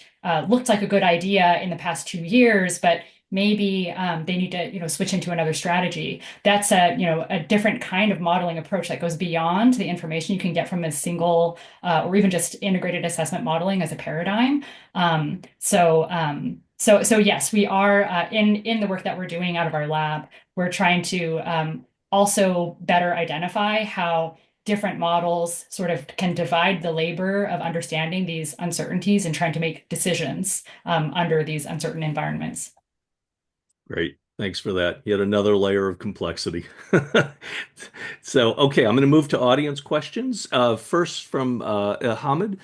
looked like a good idea in the past 2 years, but maybe they need to switch into another strategy? That's a different kind of modeling approach that goes beyond the information you can get from a single or even just integrated assessment modeling as a paradigm. So yes, we are in the work that we're doing out of our lab, we're trying to also better identify how different models sort of can divide the labor of understanding these uncertainties and trying to make decisions under these uncertain environments. Great. Thanks for that. Yet another layer of complexity. So, okay, I'm going to move to audience questions. First from Hamid.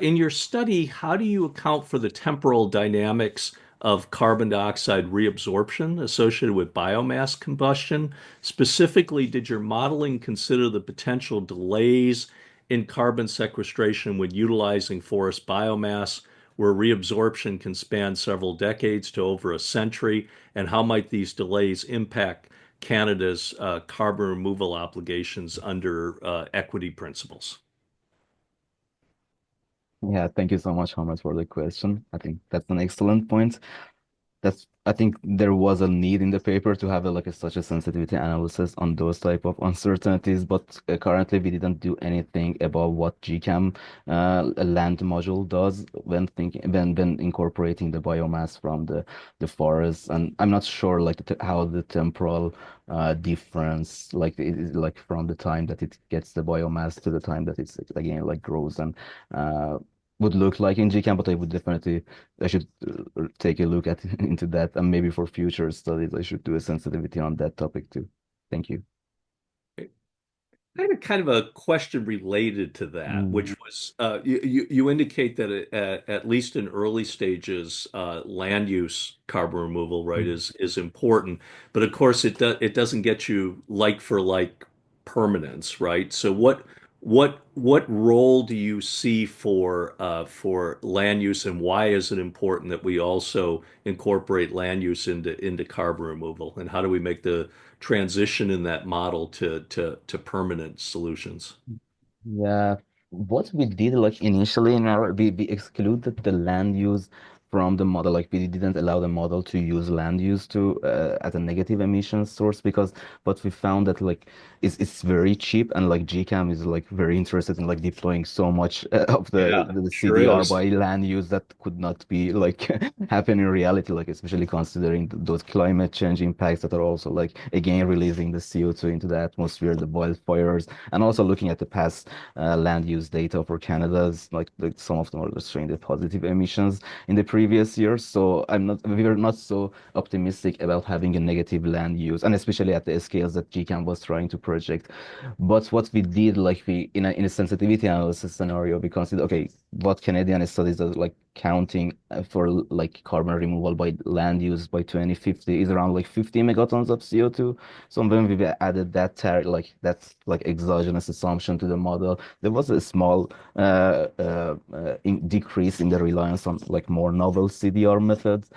In your study, how do you account for the temporal dynamics of carbon dioxide reabsorption associated with biomass combustion? Specifically, did your modeling consider the potential delays in carbon sequestration when utilizing forest biomass, where reabsorption can span several decades to over a century? And how might these delays impact Canada's carbon removal obligations under equity principles? Yeah, thank you so much, Thomas, for the question. I think that's an excellent point. I think there was a need in the paper to have such a sensitivity analysis on those type of uncertainties, but currently we didn't do anything about what GCAM a land module does when thinking when incorporating the biomass from the forest, and I'm not sure how the temporal difference it is like from the time that it gets the biomass to the time that it's again grows and uh, would look like in GCAM, but I should take a look at into that, and maybe for future studies, I should do a sensitivity on that topic too. Thank you. I had a kind of a question related to that, Mm, which was you indicate that at least in early stages, land use carbon removal, right, mm. is important, but of course it doesn't get you like for like permanence, right? So what role do you see for land use, and why is it important that we also incorporate land use into carbon removal, and how do we make the transition in that model to permanent solutions? Yeah, what we did initially we excluded the land use from the model. Like we didn't allow the model to use land use to as a negative emission source because what we found that it's very cheap, and GCAM is very interested in deploying so much of Yeah, the sure CDR is. by land use that could not be happen in reality, especially considering those climate change impacts that are also again releasing the CO2 into the atmosphere, the wildfires, and also looking at the past land use data for Canada's some of them are just showing the positive emissions in the previous years. So we were not so optimistic about having a negative land use, and especially at the scales that GCAM was trying to project. But what we did, we in a sensitivity analysis scenario, we considered okay, what Canadian studies are counting for carbon removal by land use by 2050 is around 50 megatons of CO2. So when we added that that's exogenous assumption to the model, there was a small decrease in the reliance on more novel CDR methods,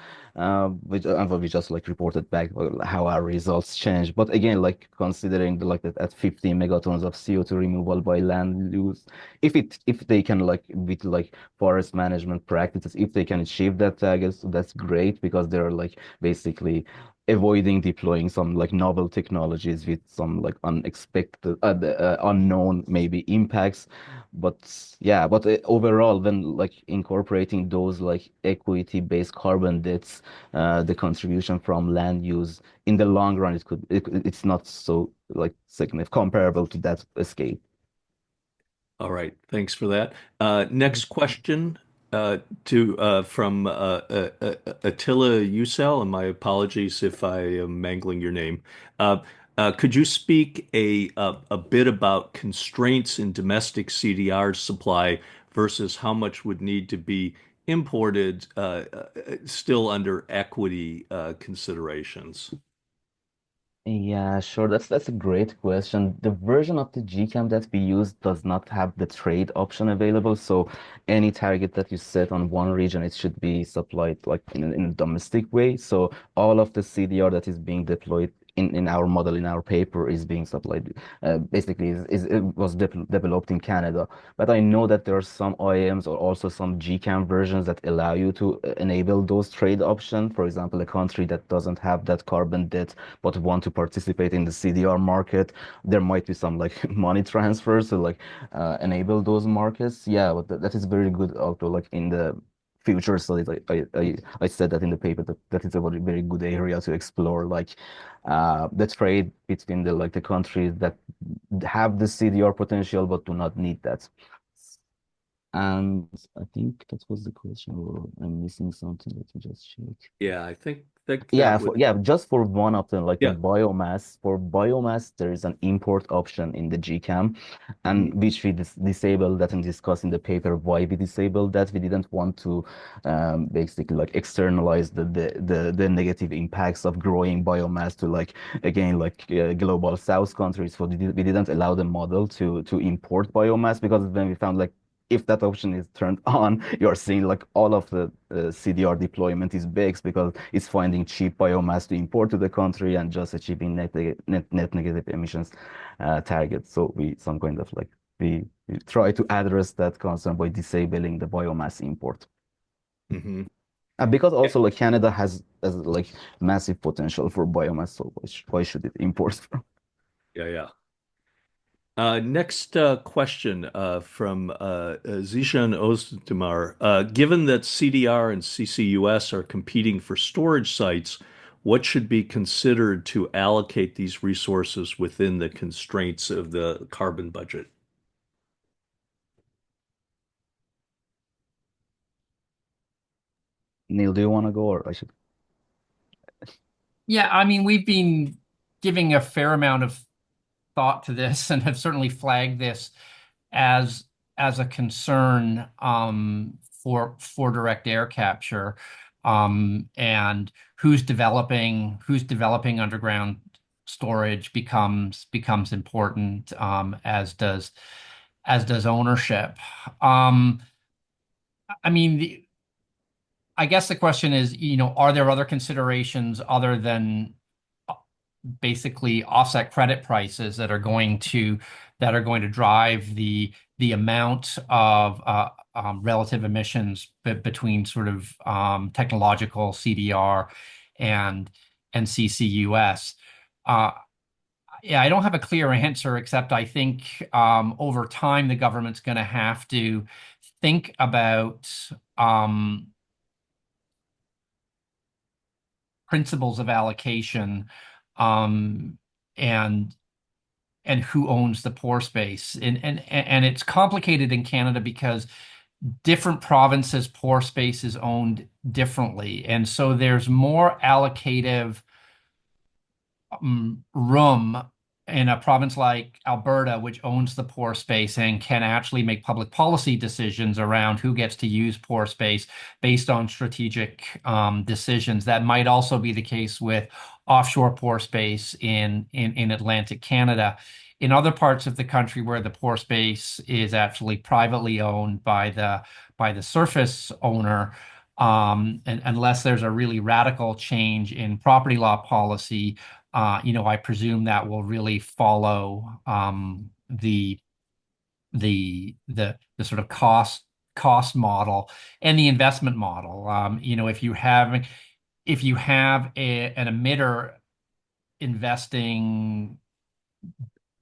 which and we just reported back how our results changed. But again, considering that at 50 megatons of CO2 removal by land use, if they can with forest management practices, if they can achieve that target, so that's great because they're basically avoiding deploying some novel technologies with some unexpected unknown maybe impacts. But yeah, but overall when incorporating those equity based carbon debts, the contribution from land use in the long run, it's not so significant comparable to that scale. All right, thanks for that. Next question to from Attila Usel, and my apologies if I am mangling your name. Uh, could you speak a bit about constraints in domestic CDR supply versus how much would need to be imported, still under equity considerations? Yeah, sure. That's a great question. The version of the GCAM that we use does not have the trade option available. So any target that you set on one region, it should be supplied in a domestic way. So all of the CDR that is being deployed in our model, in our paper, is being supplied. Basically, it was developed in Canada. But I know that there are some IAMs or also some GCAM versions that allow you to enable those trade options. For example, a country that doesn't have that carbon debt but want to participate in the CDR market, there might be some money transfers to enable those markets. Yeah, but that is very good also in the future studies. I said that in the paper that is a very good area to explore the trade between the countries that have the CDR potential but do not need that. And I think that was the question, or I'm missing something. Let me just check. Yeah, I think Yeah, that would. just for one of them, the Yeah. biomass. For biomass, there is an import option in the GCAM, and Mhm. which we disable that and discuss in the paper why we disabled that. We didn't want to basically externalize the negative impacts of growing biomass to again global south countries. So we didn't allow the model to import biomass because then we found if that option is turned on, you're seeing all of the CDR deployment is baked because it's finding cheap biomass to import to the country and just achieving net negative emissions targets. So we some kind of we try to address that concern by disabling the biomass import. Mhm. And because also like Canada has like massive potential for biomass, so why should it import from? Yeah, yeah. Next question from Zishan Ozdemir. Given that CDR and CCUS are competing for storage sites, what should be considered to allocate these resources within the constraints of the carbon budget? Neil, do you want to go or I should? Yeah, I mean, we've been giving a fair amount of thought to this and have certainly flagged this as as a concern for direct air capture, and who's developing underground storage becomes important, as does ownership. Um, I mean, I guess the question is, are there other considerations other than basically offset credit prices that are going to drive the amount of relative emissions between sort of technological CDR and CCUS? Uh, yeah, I don't have a clear answer, except I think over time the government's going to have to think about um, principles of allocation, um, and who owns the pore space. And it's complicated in Canada because different provinces' pore space is owned differently. And so there's more allocative room in a province like Alberta, which owns the pore space and can actually make public policy decisions around who gets to use pore space based on strategic decisions. That might also be the case with offshore pore space in Atlantic Canada. In other parts of the country where the pore space is actually privately owned by the surface owner, and unless there's a really radical change in property law policy, I presume that will really follow the sort of cost model and the investment model. If you have an emitter investing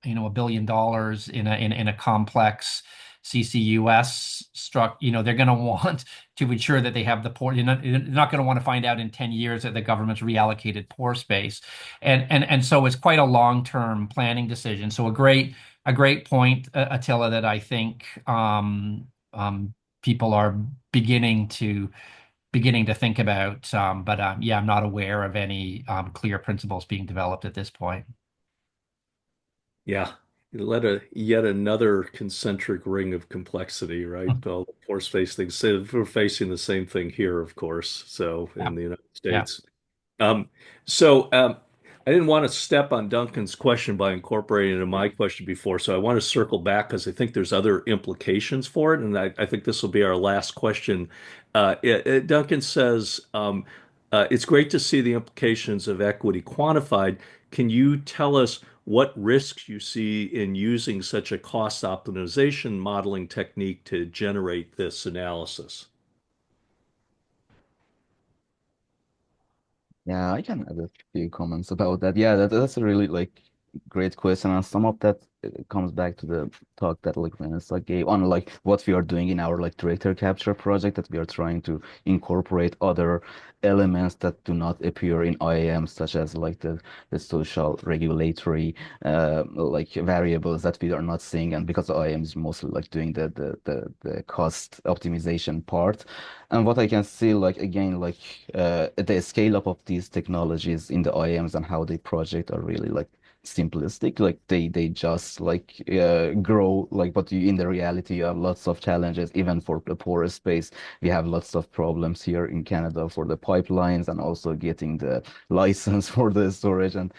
$1 billion in a complex CCUS they're going to want to ensure that they have the pore. You're not going to want to find out in 10 years that the government's reallocated pore space. And so it's quite a long-term planning decision. So a great point, Attila, that I think people are beginning to think about. But yeah, I'm not aware of any clear principles being developed at this point. Yeah, you let yet another concentric ring of complexity, right? All the pore space things. So we're facing the same thing here, of course. So Yeah. in the United Yeah. States. Um, so I didn't want to step on Duncan's question by incorporating it in my question before. So I want to circle back because I think there's other implications for it. And I think this will be our last question. Duncan says, it's great to see the implications of equity quantified. Can you tell us what risks you see in using such a cost optimization modeling technique to generate this analysis? Yeah, I can add a few comments about that. Yeah, that's a really like great question, and some of that comes back to the talk that like Vanessa gave on like what we are doing in our like director capture project, that we are trying to incorporate other elements that do not appear in IAM, such as like the social regulatory like variables that we are not seeing, and because IAM is mostly like doing the cost optimization part. And what I can see, like again, like the scale up of these technologies in the IAMs and how they project are really like simplistic. Like they just like grow. Like, but in the reality, you have lots of challenges. Even for the porous space, we have lots of problems here in Canada for the pipelines and also getting the license for the storage. And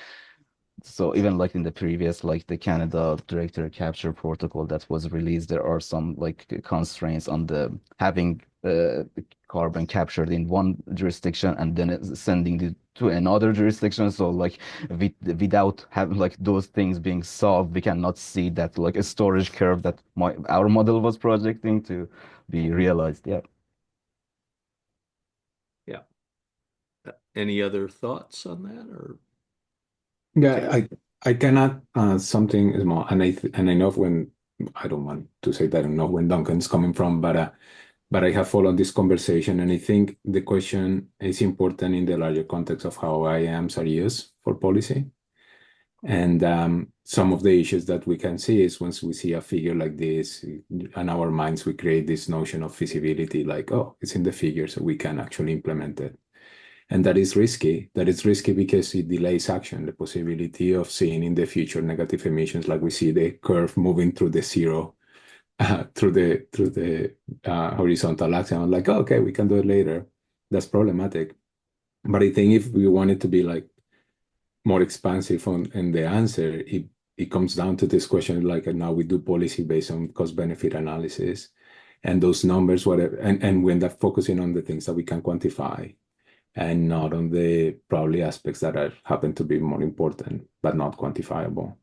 so even like in the previous, like the Canada Director Capture Protocol that was released, there are some like constraints on the having the carbon captured in one jurisdiction and then it's sending it to another jurisdiction. So like without having like those things being solved, we cannot see that like a storage curve that our model was projecting to be realized. Yeah. Any other thoughts on that? Or Yeah, okay. I cannot something small, and and I know when I don't want to say that I don't know when Duncan's coming from, but I have followed this conversation, and I think the question is important in the larger context of how IAMs are used for policy. And some of the issues that we can see is once we see a figure like this, in our minds, we create this notion of feasibility, like, oh, it's in the figure, so we can actually implement it. And that is risky. That is risky because it delays action, the possibility of seeing in the future negative emissions, like we see the curve moving through the zero, through the horizontal axis. I'm like, oh, okay, we can do it later. That's problematic. But I think if we want it to be like more expansive on in the answer, it comes down to this question like now we do policy based on cost benefit analysis and those numbers, whatever, and we end up focusing on the things that we can quantify and not on the probably aspects that are happen to be more important but not quantifiable.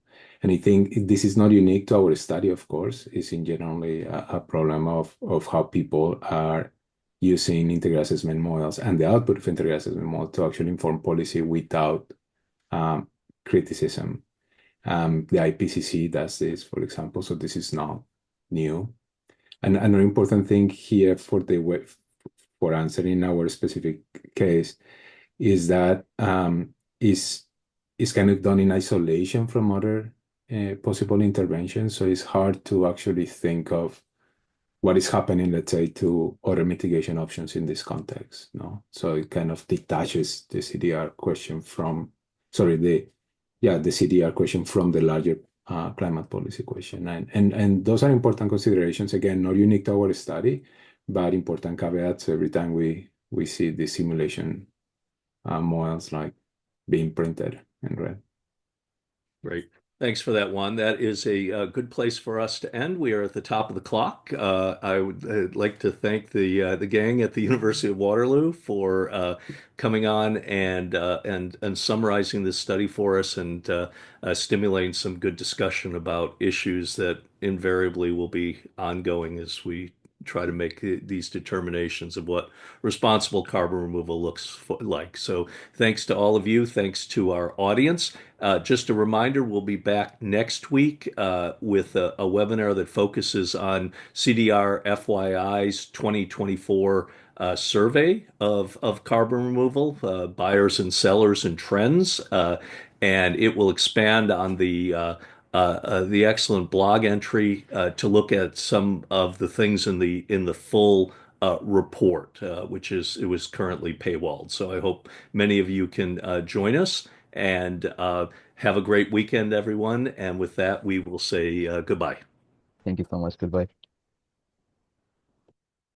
And I think this is not unique to our study, of course. It's in generally a problem of how people are using integrated assessment models and the output of integrated assessment models to actually inform policy without um, criticism. The IPCC does this, for example, so this is not new. And another important thing here for the way for answering our specific case is that is kind of done in isolation from other possible interventions. So it's hard to actually think of what is happening, let's say, to other mitigation options in this context. No, so it kind of detaches the CDR question from, sorry, the CDR question from the larger climate policy question, and those are important considerations. Again, not unique to our study, but important caveats every time we see the simulation models like being printed and read. Great. Thanks for that one. That is a good place for us to end. We are at the top of the clock. I would like to thank the gang at the University of Waterloo for coming on and summarizing this study for us and stimulating some good discussion about issues that invariably will be ongoing as we try to make these determinations of what responsible carbon removal looks like. So thanks to all of you. Thanks to our audience. Just a reminder, we'll be back next week with a webinar that focuses on CDR FYI's 2024 survey of carbon removal, buyers and sellers and trends. And it will expand on the excellent blog entry to look at some of the things in the full report, which is it was currently paywalled. So I hope many of you can join us and have a great weekend, everyone. And with that, we will say goodbye. Thank you so much. Goodbye.